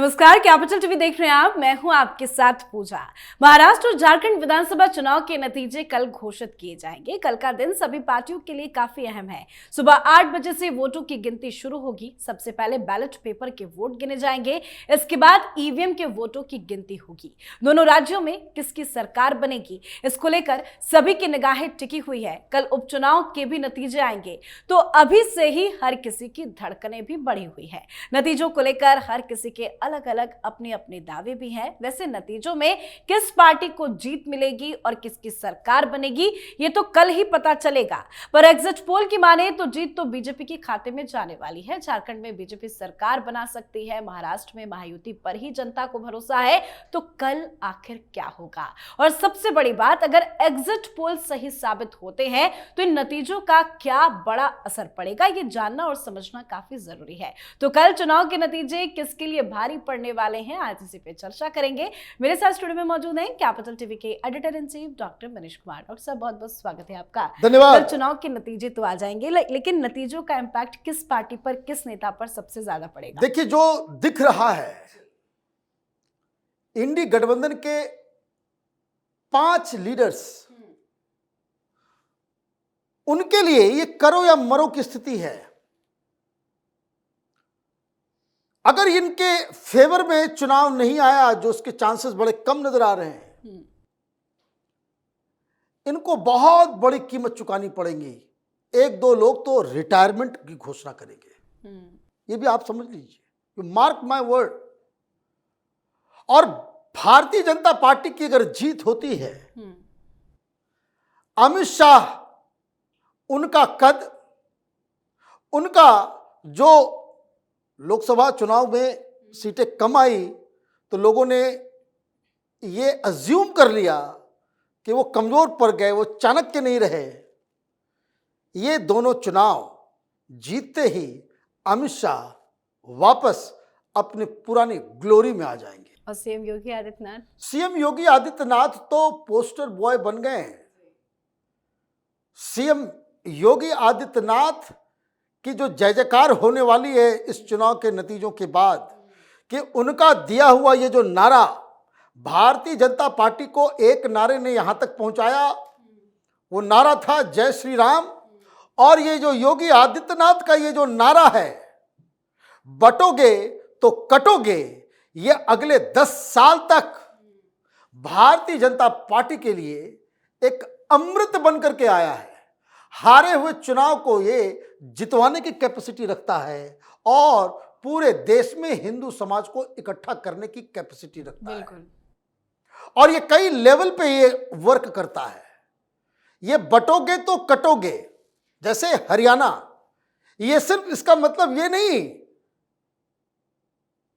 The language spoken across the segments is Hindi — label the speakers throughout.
Speaker 1: नमस्कार, कैपिटल टीवी देख रहे हैं आप। मैं हूं आपके साथ पूजा। महाराष्ट्र और झारखंड विधानसभा चुनाव के नतीजे कल घोषित किए जाएंगे। कल का दिन सभी पार्टियों के लिए काफी अहम है। सुबह 8 बजे से वोटों की गिनती शुरू होगी। सबसे पहले बैलेट पेपर के वोट गिने जाएंगे, इसके बाद ईवीएम के वोटों की गिनती होगी। दोनों राज्यों में किसकी सरकार बनेगी, इसको लेकर सभी की निगाहें टिकी हुई है। कल उपचुनाव के भी नतीजे आएंगे, तो अभी से ही हर किसी की धड़कनें भी बढ़ी हुई है। नतीजों को लेकर हर किसी के अलग अलग अपने अपने दावे भी हैं। वैसे नतीजों में किस पार्टी को जीत मिलेगी और किसकी सरकार बनेगी, ये तो कल ही पता चलेगा। पर एग्जिट पोल की माने तो जीत तो बीजेपी के खाते में जाने वाली है। झारखंड में बीजेपी सरकार बना सकती है, महाराष्ट्र में महायुति पर ही जनता को भरोसा है। तो कल आखिर क्या होगा? और सबसे बड़ी बात, अगर एग्जिट पोल सही साबित होते हैं तो इन नतीजों का क्या बड़ा असर पड़ेगा, ये जानना और समझना काफी जरूरी है। तो कल चुनाव के नतीजे किसके लिए भारी पड़ने वाले हैं, आज इसी पे चर्चा करेंगे। मेरे साथ स्टूडियो में मौजूद हैं कैपिटल टीवी के editor in chief doctor Manish Kumar. Doctor साहब, बहुत बहुत स्वागत है आपका।
Speaker 2: धन्यवाद।
Speaker 1: कल चुनाव के नतीजे तो आ जाएंगे, लेकिन नतीजों का इंपैक्ट किस पार्टी पर, किस नेता पर सबसे ज्यादा पड़ेगा?
Speaker 2: देखिए, जो दिख रहा है, इंडी गठबंधन के 5 लीडर्स, उनके लिए ये करो या मरो की स्थिति है। अगर इनके फेवर में चुनाव नहीं आया, जो उसके चांसेस बड़े कम नजर आ रहे हैं, इनको बहुत बड़ी कीमत चुकानी पड़ेगी। 1-2 लोग तो रिटायरमेंट की घोषणा करेंगे। ये भी आप समझ लीजिए, यू मार्क माय वर्ड। और भारतीय जनता पार्टी की अगर जीत होती है, अमित शाह, उनका कद, उनका जो लोकसभा चुनाव में सीटें कम आई, तो लोगों ने ये अज्यूम कर लिया कि वो कमजोर पड़ गए, वो चाणक्य नहीं रहे। ये दोनों चुनाव जीतते ही अमित शाह वापस अपने पुरानी ग्लोरी में आ जाएंगे।
Speaker 1: और सीएम योगी
Speaker 2: आदित्यनाथ तो पोस्टर बॉय बन गए हैं। सीएम योगी आदित्यनाथ कि जो जय जयकार होने वाली है इस चुनाव के नतीजों के बाद, कि उनका दिया हुआ ये जो नारा, भारतीय जनता पार्टी को एक नारे ने यहां तक पहुंचाया, वो नारा था जय श्री राम। और ये जो योगी आदित्यनाथ का ये जो नारा है, बटोगे तो कटोगे, ये अगले 10 साल तक भारतीय जनता पार्टी के लिए एक अमृत बनकर के आया है। हारे हुए चुनाव को ये जितवाने की कैपेसिटी रखता है और पूरे देश में हिंदू समाज को इकट्ठा करने की कैपेसिटी रखता है। और ये कई लेवल पे ये वर्क करता है। ये बटोगे तो कटोगे, जैसे हरियाणा, ये सिर्फ इसका मतलब ये नहीं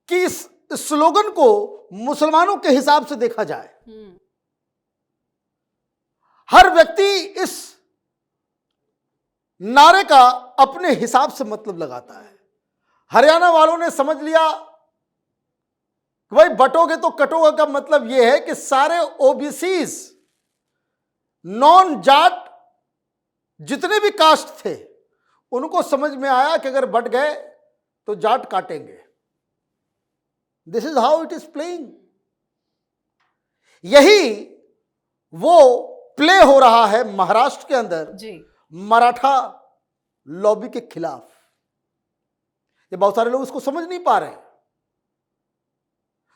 Speaker 2: कि इस स्लोगन को मुसलमानों के हिसाब से देखा जाए। हर व्यक्ति इस नारे का अपने हिसाब से मतलब लगाता है। हरियाणा वालों ने समझ लिया कि भाई बटोगे तो कटोगे का मतलब यह है कि सारे ओबीसीज, नॉन जाट जितने भी कास्ट थे, उनको समझ में आया कि अगर बट गए तो जाट काटेंगे। This is how it is playing. यही वो प्ले हो रहा है महाराष्ट्र के अंदर
Speaker 1: जी,
Speaker 2: मराठा लॉबी के खिलाफ। ये बहुत सारे लोग इसको समझ नहीं पा रहे।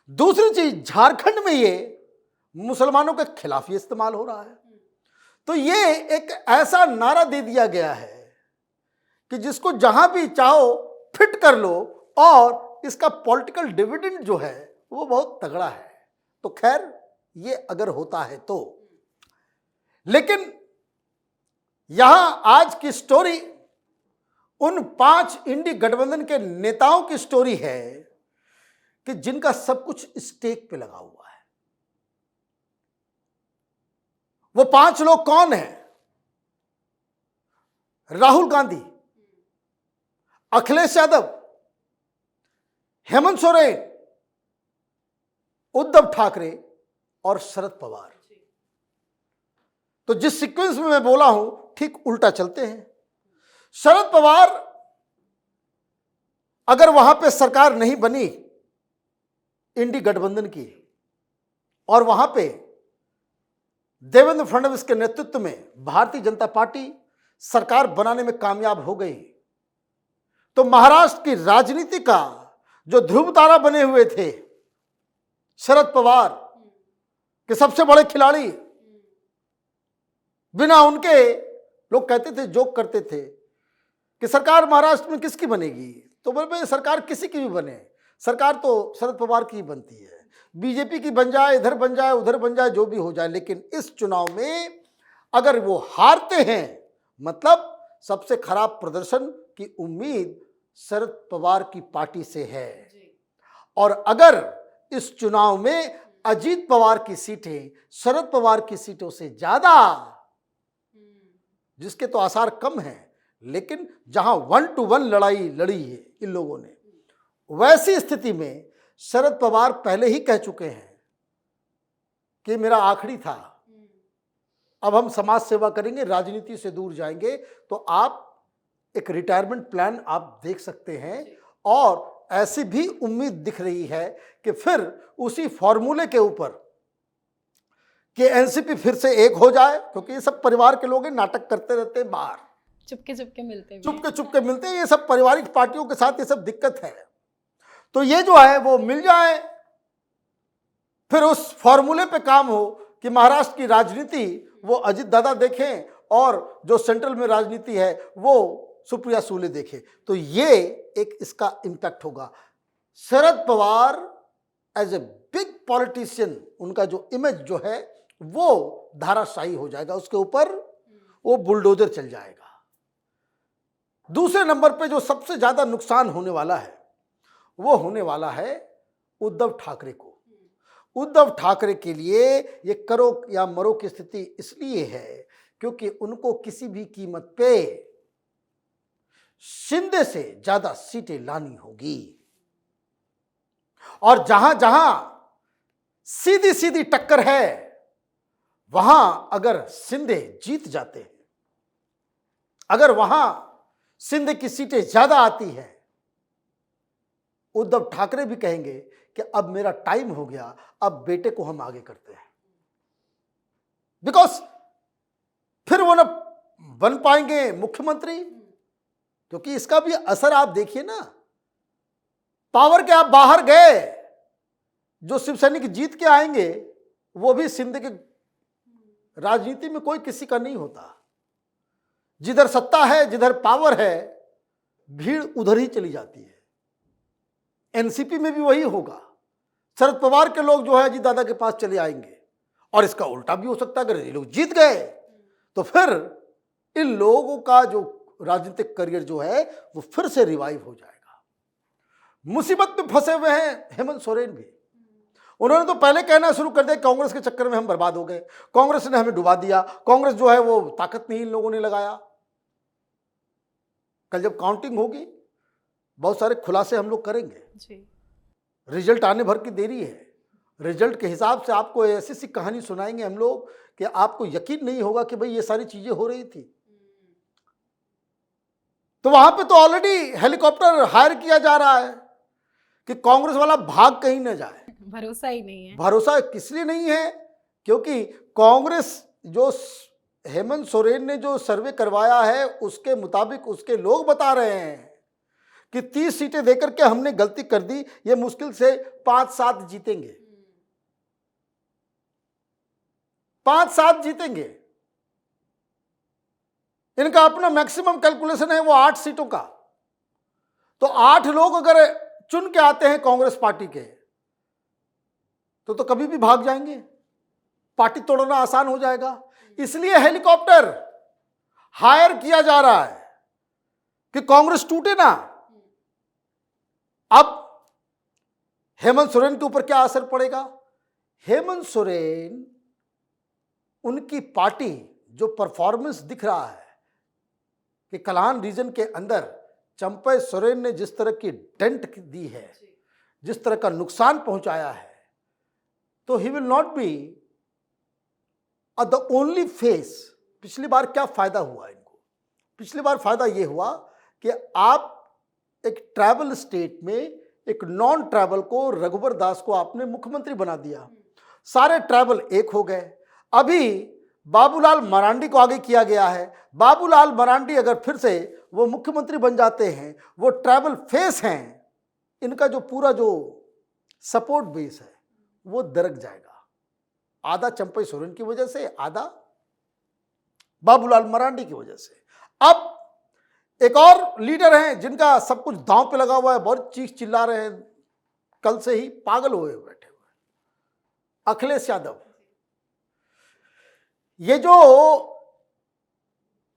Speaker 2: दूसरी चीज, झारखंड में ये मुसलमानों के खिलाफ ये इस्तेमाल हो रहा है। तो ये एक ऐसा नारा दे दिया गया है कि जिसको जहां भी चाहो फिट कर लो, और इसका पॉलिटिकल डिविडेंड जो है वो बहुत तगड़ा है। तो खैर, ये अगर होता है तो, लेकिन यहां आज की स्टोरी उन 5 इंडी गठबंधन के नेताओं की स्टोरी है कि जिनका सब कुछ स्टेक पे लगा हुआ है। वो 5 लोग कौन हैं? राहुल गांधी, अखिलेश यादव, हेमंत सोरेन, उद्धव ठाकरे और शरद पवार। तो जिस सीक्वेंस में मैं बोला हूं, ठीक उल्टा चलते हैं। शरद पवार अगर वहां पे सरकार नहीं बनी इंडी गठबंधन की, और वहां पे देवेंद्र फडणवीस के नेतृत्व में भारतीय जनता पार्टी सरकार बनाने में कामयाब हो गई, तो महाराष्ट्र की राजनीति का जो ध्रुव तारा बने हुए थे शरद पवार के सबसे बड़े खिलाड़ी, बिना उनके लोग कहते थे, जोक करते थे कि सरकार महाराष्ट्र में किसकी बनेगी, तो बोले सरकार किसी की भी बने, सरकार तो शरद पवार की ही बनती है, बीजेपी की बन जाए, इधर बन जाए, उधर बन जाए, जो भी हो जाए, लेकिन इस चुनाव में अगर वो हारते हैं मतलब सबसे खराब प्रदर्शन की उम्मीद शरद पवार की पार्टी से है। और अगर इस चुनाव में अजीत पवार की सीटें शरद पवार की सीटों से ज्यादा, जिसके तो आसार कम हैं, लेकिन जहां 1 to 1 लड़ाई लड़ी है इन लोगों ने, वैसी स्थिति में शरद पवार पहले ही कह चुके हैं कि मेरा आखिरी था, अब हम समाज सेवा करेंगे, राजनीति से दूर जाएंगे। तो आप एक रिटायरमेंट प्लान आप देख सकते हैं, और ऐसी भी उम्मीद दिख रही है कि फिर उसी फॉर्मूले के ऊपर कि एनसीपी फिर से एक हो जाए, क्योंकि ये सब परिवार के लोग नाटक करते रहते हैं, बाहर
Speaker 1: चुपके चुपके मिलते हैं,
Speaker 2: चुपके मिलते हैं, ये सब पारिवारिक पार्टियों के साथ ये सब दिक्कत है। तो ये जो है वो मिल जाए, फिर उस फॉर्मूले पे काम हो कि महाराष्ट्र की राजनीति वो अजित दादा देखें और जो सेंट्रल में राजनीति है वो सुप्रिया सुले देखे, तो ये एक इसका इम्पैक्ट होगा। Sharad Pawar as a big politician, उनका जो इमेज जो है वो धाराशायी हो जाएगा, उसके ऊपर वो बुलडोजर चल जाएगा। दूसरे नंबर पे जो सबसे ज्यादा नुकसान होने वाला है वो होने वाला है उद्धव ठाकरे को। उद्धव ठाकरे के लिए ये करो या मरो की स्थिति इसलिए है क्योंकि उनको किसी भी कीमत पे शिंदे से ज्यादा सीटें लानी होगी, और जहां जहां सीधी सीधी टक्कर है वहां अगर शिंदे जीत जाते हैं, अगर वहां शिंदे की सीटें ज्यादा आती हैं, उद्धव ठाकरे भी कहेंगे कि अब मेरा टाइम हो गया, अब बेटे को हम आगे करते हैं, बिकॉज फिर वो ना बन पाएंगे मुख्यमंत्री, क्योंकि इसका भी असर आप देखिए ना, पावर के आप बाहर गए, जो शिवसैनिक जीत के आएंगे वो भी शिंदे के राजनीति में कोई किसी का नहीं होता, जिधर सत्ता है, जिधर पावर है, भीड़ उधर ही चली जाती है। एनसीपी में भी वही होगा, शरद पवार के लोग जो है अजीत दादा के पास चले आएंगे, और इसका उल्टा भी हो सकता है, अगर ये लोग जीत गए तो फिर इन लोगों का जो राजनीतिक करियर जो है वो फिर से रिवाइव हो जाएगा। मुसीबत में फंसे हुए हैं हेमंत सोरेन भी, उन्होंने तो पहले कहना शुरू कर दिया कांग्रेस के चक्कर में हम बर्बाद हो गए, कांग्रेस ने हमें डुबा दिया, कांग्रेस जो है वो ताकत नहीं इन लोगों ने लगाया। कल जब काउंटिंग होगी बहुत सारे खुलासे हम लोग करेंगे
Speaker 1: जी।
Speaker 2: रिजल्ट आने भर की देरी है, रिजल्ट के हिसाब से आपको ऐसी सी कहानी सुनाएंगे हम लोग कि आपको यकीन नहीं होगा कि भाई ये सारी चीजें हो रही थी। तो वहां पे तो ऑलरेडी हेलीकॉप्टर हायर किया जा रहा है कि कांग्रेस वाला भाग कहीं न जाए।
Speaker 1: भरोसा ही नहीं है।
Speaker 2: भरोसा किस लिए नहीं है? क्योंकि कांग्रेस जो हेमंत सोरेन ने जो सर्वे करवाया है उसके मुताबिक उसके लोग बता रहे हैं कि 30 सीटें देकर के हमने गलती कर दी, ये मुश्किल से 5-7 जीतेंगे, 5-7 जीतेंगे। इनका अपना मैक्सिमम कैलकुलेशन है वो 8 सीटों का। तो 8 लोग अगर चुन के आते हैं कांग्रेस पार्टी के तो कभी भी भाग जाएंगे, पार्टी तोड़ना आसान हो जाएगा। इसलिए हेलीकॉप्टर हायर किया जा रहा है कि कांग्रेस टूटे ना। अब हेमंत सोरेन के ऊपर क्या असर पड़ेगा? हेमंत सोरेन, उनकी पार्टी जो परफॉर्मेंस दिख रहा है कि कलान रीजन के अंदर चंपई सोरेन ने जिस तरह की डेंट दी है, जिस तरह का नुकसान पहुंचाया है, तो he will not be the only face. पिछली बार क्या फायदा हुआ इनको? पिछली बार फायदा यह हुआ कि आप एक ट्राइबल स्टेट में एक नॉन ट्राइबल को, रघुवर दास को आपने मुख्यमंत्री बना दिया, सारे ट्राइबल एक हो गए। अभी बाबूलाल मरांडी को आगे किया गया है। बाबूलाल मरांडी अगर फिर से वो मुख्यमंत्री बन जाते हैं, वो ट्राइबल फेस हैं, इनका जो पूरा जो सपोर्ट बेस है वो दरक जाएगा। आधा चंपई सोरेन की वजह से, आधा बाबूलाल मरांडी की वजह से। अब एक और लीडर हैं जिनका सब कुछ दांव पे लगा हुआ है, बहुत चीख चिल्ला रहे हैं, कल से ही पागल हुए बैठे हुए, अखिलेश यादव। ये जो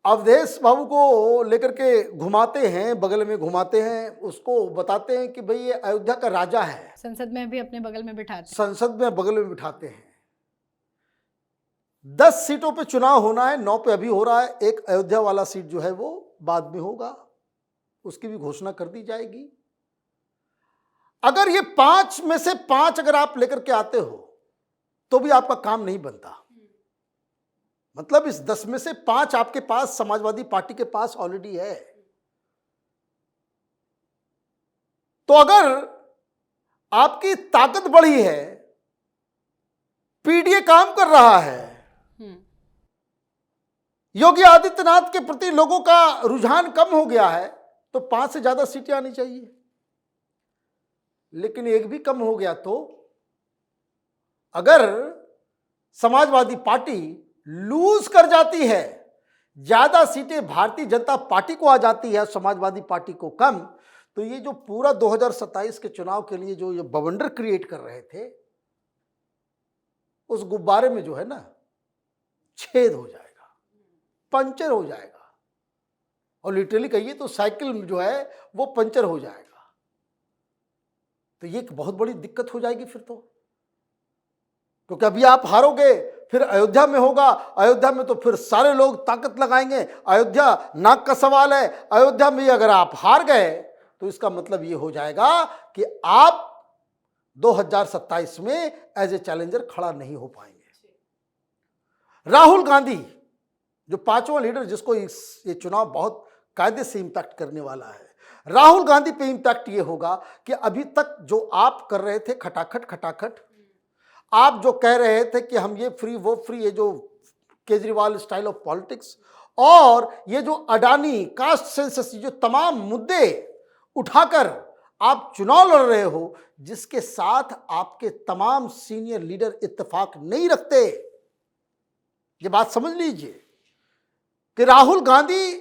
Speaker 2: अवधेश बाबू को लेकर के घुमाते हैं, बगल में घुमाते हैं, उसको बताते हैं कि भाई ये अयोध्या का राजा है,
Speaker 1: संसद में भी अपने बगल में बिठाते हैं,
Speaker 2: संसद में बगल में बिठाते हैं। 10 सीटों पे चुनाव होना है, 9 पे अभी हो रहा है, एक अयोध्या वाला सीट जो है वो बाद में होगा, उसकी भी घोषणा कर दी जाएगी। अगर ये 5 में से 5 अगर आप लेकर के आते हो तो भी आपका काम नहीं बनता। मतलब इस 10 में से 5 आपके पास समाजवादी पार्टी के पास ऑलरेडी है। तो अगर आपकी ताकत बढ़ी है, पीडीए काम कर रहा है, योगी आदित्यनाथ के प्रति लोगों का रुझान कम हो गया है, तो 5 से ज्यादा सीटें आनी चाहिए। लेकिन एक भी कम हो गया तो अगर समाजवादी पार्टी लूज कर जाती है, ज्यादा सीटें भारतीय जनता पार्टी को आ जाती है, समाजवादी पार्टी को कम, तो ये जो पूरा 2027 के चुनाव के लिए जो ये बवंडर क्रिएट कर रहे थे, उस गुब्बारे में जो है ना छेद हो जाएगा, पंचर हो जाएगा, और लिटरली कहिए तो साइकिल जो है वो पंचर हो जाएगा। तो ये एक बहुत बड़ी दिक्कत हो जाएगी फिर तो, क्योंकि अभी आप हारोगे, फिर अयोध्या में होगा, अयोध्या में तो फिर सारे लोग ताकत लगाएंगे, अयोध्या नाक का सवाल है, अयोध्या में अगर आप हार गए तो इसका मतलब ये हो जाएगा कि आप 2027 में एज ए चैलेंजर खड़ा नहीं हो पाएंगे। राहुल गांधी जो 5वां लीडर जिसको ये चुनाव बहुत कायदे से इंपैक्ट करने वाला है, राहुल गांधी पे इंपैक्ट ये होगा कि अभी तक जो आप कर रहे थे खटाखट, आप जो कह रहे थे कि हम ये फ्री वो फ्री, ये जो केजरीवाल स्टाइल ऑफ पॉलिटिक्स, और ये जो अडानी कास्ट सेंसस, जो तमाम मुद्दे उठाकर आप चुनाव लड़ रहे हो, जिसके साथ आपके तमाम सीनियर लीडर इत्तेफाक नहीं रखते। ये बात समझ लीजिए कि राहुल गांधी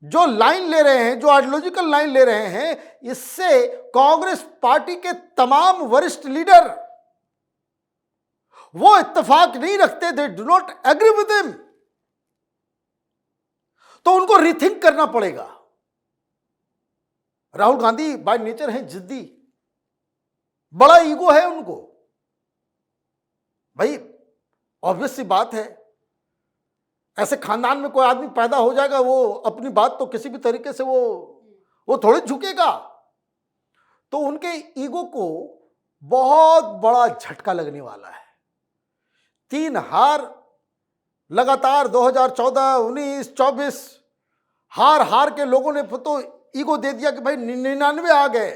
Speaker 2: जो लाइन ले रहे हैं, जो आइडियोलॉजिकल लाइन ले रहे हैं, इससे कांग्रेस पार्टी के तमाम वरिष्ठ लीडर वो इत्तेफाक नहीं रखते, they do not agree with him. तो उनको रिथिंक करना पड़ेगा। राहुल गांधी बाय नेचर है जिद्दी, बड़ा ईगो है उनको। भाई ऑब्वियस सी बात है, ऐसे खानदान में कोई आदमी पैदा हो जाएगा, वो अपनी बात तो किसी भी तरीके से वो थोड़ी झुकेगा। तो उनके ईगो को बहुत बड़ा झटका लगने वाला है। 3 हार लगातार 2014, 19, 24 हार के लोगों ने तो ईगो दे दिया कि भाई 99 आ गए,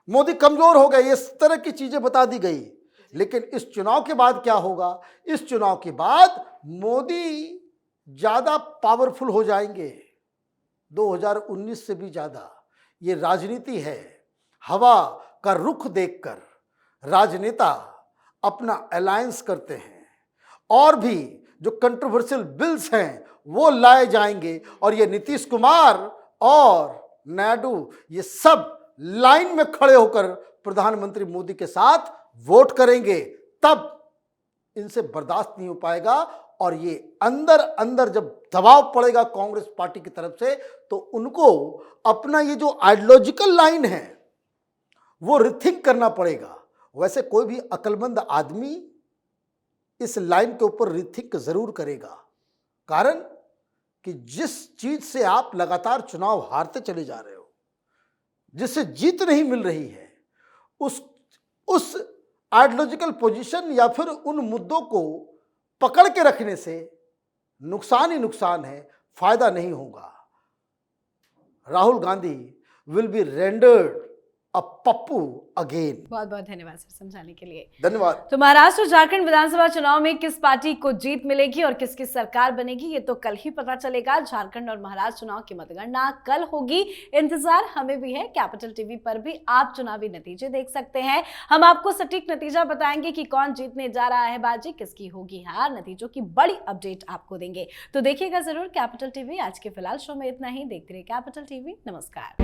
Speaker 2: मोदी कमजोर हो गए, इस तरह की चीजें बता दी गई। लेकिन इस चुनाव के बाद क्या होगा? इस चुनाव के बाद मोदी ज्यादा पावरफुल हो जाएंगे, 2019 से भी ज्यादा। ये राजनीति है। हवा का रुख देखकर राजनेता अपना अलायंस करते हैं, और भी जो कंट्रोवर्शियल बिल्स हैं वो लाए जाएंगे, और ये नीतीश कुमार और नायडू ये सब लाइन में खड़े होकर प्रधानमंत्री मोदी के साथ वोट करेंगे। तब इनसे बर्दाश्त नहीं हो पाएगा, और ये अंदर अंदर जब दबाव पड़ेगा कांग्रेस पार्टी की तरफ से, तो उनको अपना ये जो आइडियोलॉजिकल लाइन है वो रिथिंक करना पड़ेगा। वैसे कोई भी अक्लमंद आदमी इस लाइन के ऊपर रिथिंक जरूर करेगा, कारण कि जिस चीज से आप लगातार चुनाव हारते चले जा रहे हो, जिससे जीत नहीं मिल रही है, उस आइडियोलॉजिकल पोजीशन या फिर उन मुद्दों को पकड़ के रखने से नुकसान ही नुकसान है, फायदा नहीं होगा। Rahul Gandhi will be rendered a Pappu again.
Speaker 1: बहुत बहुत धन्यवाद सर समझाने के लिए।
Speaker 2: धन्यवाद।
Speaker 1: तो महाराष्ट्र और झारखंड विधानसभा चुनाव में किस पार्टी को जीत मिलेगी और किसकी सरकार बनेगी ये तो कल ही पता चलेगा। झारखंड और महाराष्ट्र चुनाव की मतगणना कल होगी, इंतजार हमें भी है। कैपिटल टीवी पर भी आप चुनावी नतीजे देख सकते हैं। हम आपको सटीक नतीजा बताएंगे कि कौन जीतने जा रहा है बाजी, किसकी होगी हार, नतीजों की बड़ी अपडेट आपको देंगे। तो देखिएगा जरूर कैपिटल टीवी। आज के फिलहाल शो में इतना ही। देखते रहिए कैपिटल टीवी। नमस्कार।